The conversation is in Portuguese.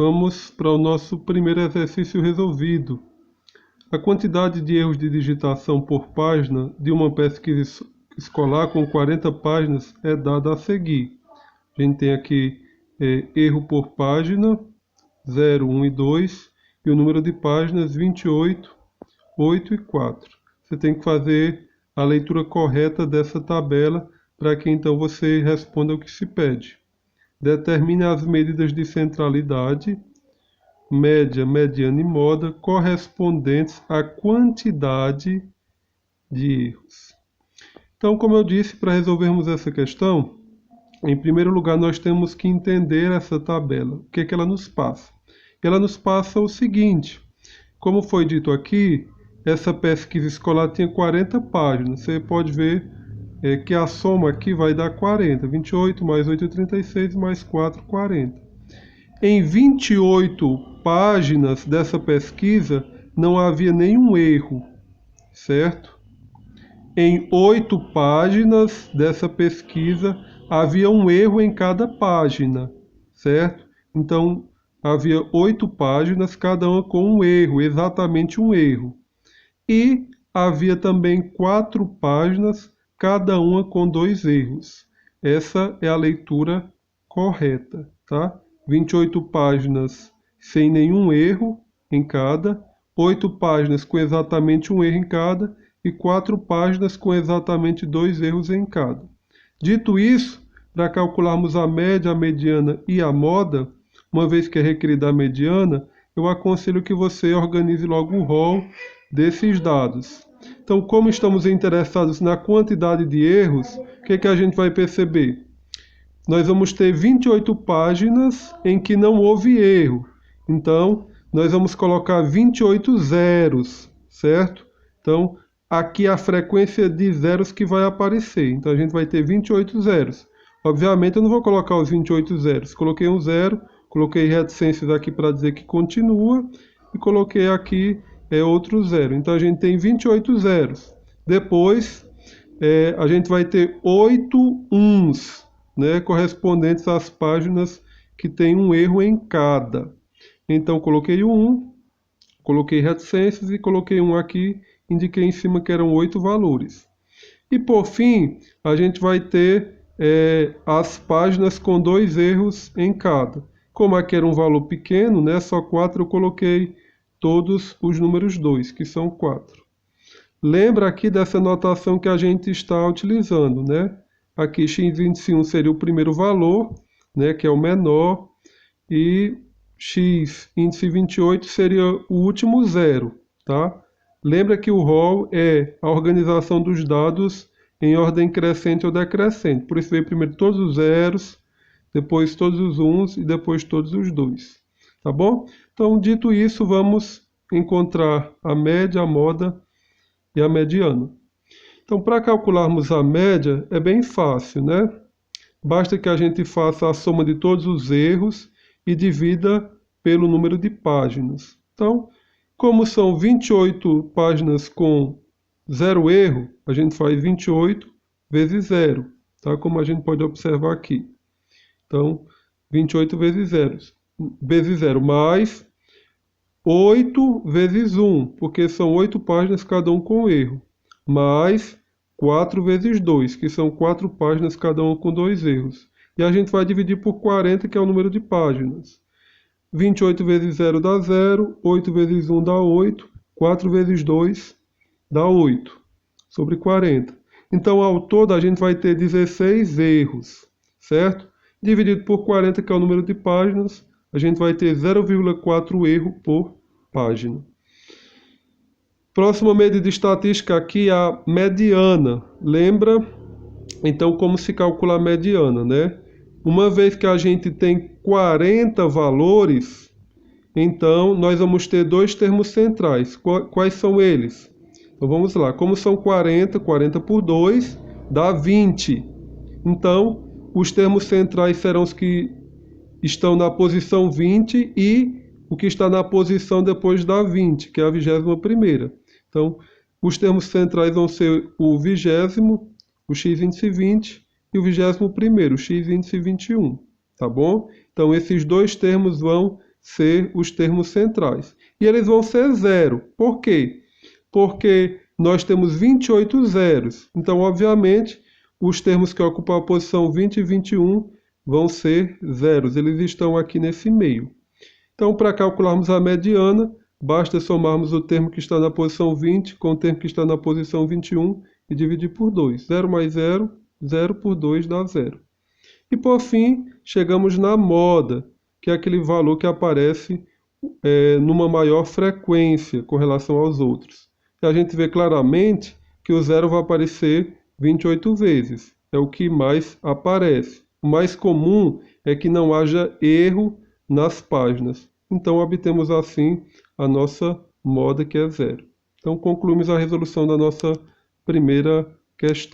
Vamos para o nosso primeiro exercício resolvido. A quantidade de erros de digitação por página de uma pesquisa escolar com 40 páginas é dada a seguir. A gente tem aqui erro por página, 0, 1 e 2, e o número de páginas 28, 8 e 4. Você tem que fazer a leitura correta dessa tabela para que então você responda o que se pede. Determine as medidas de centralidade, média, mediana e moda correspondentes à quantidade de erros. Então, como eu disse, para resolvermos essa questão, em primeiro lugar nós temos que entender essa tabela. O que é que ela nos passa? Ela nos passa o seguinte: como foi dito aqui, essa pesquisa escolar tinha 40 páginas. Você pode ver que a soma aqui vai dar 40. 28 mais 8 é 36, mais 4, 40. Em 28 páginas dessa pesquisa, não havia nenhum erro, certo? Em 8 páginas dessa pesquisa, havia um erro em cada página, certo? Então, havia 8 páginas, cada uma com um erro, exatamente um erro. E havia também 4 páginas, cada uma com 2 erros. Essa é a leitura correta, tá? 28 páginas sem nenhum erro em cada, 8 páginas com exatamente um erro em cada e 4 páginas com exatamente 2 erros em cada. Dito isso, para calcularmos a média, a mediana e a moda, uma vez que é requerida a mediana, eu aconselho que você organize logo o rol desses dados. Então, como estamos interessados na quantidade de erros, o que a gente vai perceber? Nós vamos ter 28 páginas em que não houve erro. Então, nós vamos colocar 28 zeros, certo? Então, aqui a frequência de zeros que vai aparecer. Então, a gente vai ter 28 zeros. Obviamente, eu não vou colocar os 28 zeros. Coloquei um zero, coloquei reticências aqui para dizer que continua e coloquei aqui outro zero. Então, a gente tem 28 zeros. Depois, a gente vai ter 8 uns, né, correspondentes às páginas que tem um erro em cada. Então, coloquei o 1, coloquei reticências e coloquei um aqui, indiquei em cima que eram 8 valores. E, por fim, a gente vai ter as páginas com 2 erros em cada. Como aqui era um valor pequeno, né, só 4, eu coloquei todos os números 2, que são 4. Lembra aqui dessa notação que a gente está utilizando, né? Aqui x índice 1 seria o primeiro valor, né, que é o menor, e x índice 28 seria o último zero, tá? Lembra que o rol é a organização dos dados em ordem crescente ou decrescente. Por isso veio primeiro todos os zeros, depois todos os uns e depois todos os dois. Tá bom? Então, dito isso, vamos encontrar a média, a moda e a mediana. Então, para calcularmos a média, é bem fácil, né? Basta que a gente faça a soma de todos os erros e divida pelo número de páginas. Então, como são 28 páginas com 0 erro, a gente faz 28 vezes 0, tá? Como a gente pode observar aqui. Então, 28 vezes 0, mais 8 vezes 1, porque são 8 páginas cada um com erro, mais 4 vezes 2, que são 4 páginas cada uma com 2 erros. E a gente vai dividir por 40, que é o número de páginas. 28 vezes 0 dá 0, 8 vezes 1 dá 8, 4 vezes 2 dá 8, sobre 40. Então, ao todo, a gente vai ter 16 erros, certo? Dividido por 40, que é o número de páginas, a gente vai ter 0,4 erro por página. Próxima medida estatística aqui, a mediana. Lembra, então, como se calcula a mediana, né? Uma vez que a gente tem 40 valores, então nós vamos ter 2 termos centrais. Quais são eles? Então vamos lá. Como são 40, 40 por 2 dá 20. Então, os termos centrais serão os que estão na posição 20 e o que está na posição depois da 20, que é a 21ª. Então, os termos centrais vão ser o 20º, o x índice 20 e o 21º, o x índice 21, tá bom? Então, esses 2 termos vão ser os termos centrais. E eles vão ser zero. Por quê? Porque nós temos 28 zeros. Então, obviamente, os termos que ocupam a posição 20 e 21 vão ser zeros. Eles estão aqui nesse meio. Então, para calcularmos a mediana, basta somarmos o termo que está na posição 20 com o termo que está na posição 21 e dividir por 2. 0 mais 0, 0 por 2 dá 0. E por fim, chegamos na moda, que é aquele valor que aparece numa maior frequência com relação aos outros. E a gente vê claramente que o zero vai aparecer 28 vezes. É o que mais aparece. O mais comum é que não haja erro nas páginas. Então, obtemos assim a nossa moda, que é zero. Então, concluímos a resolução da nossa primeira questão.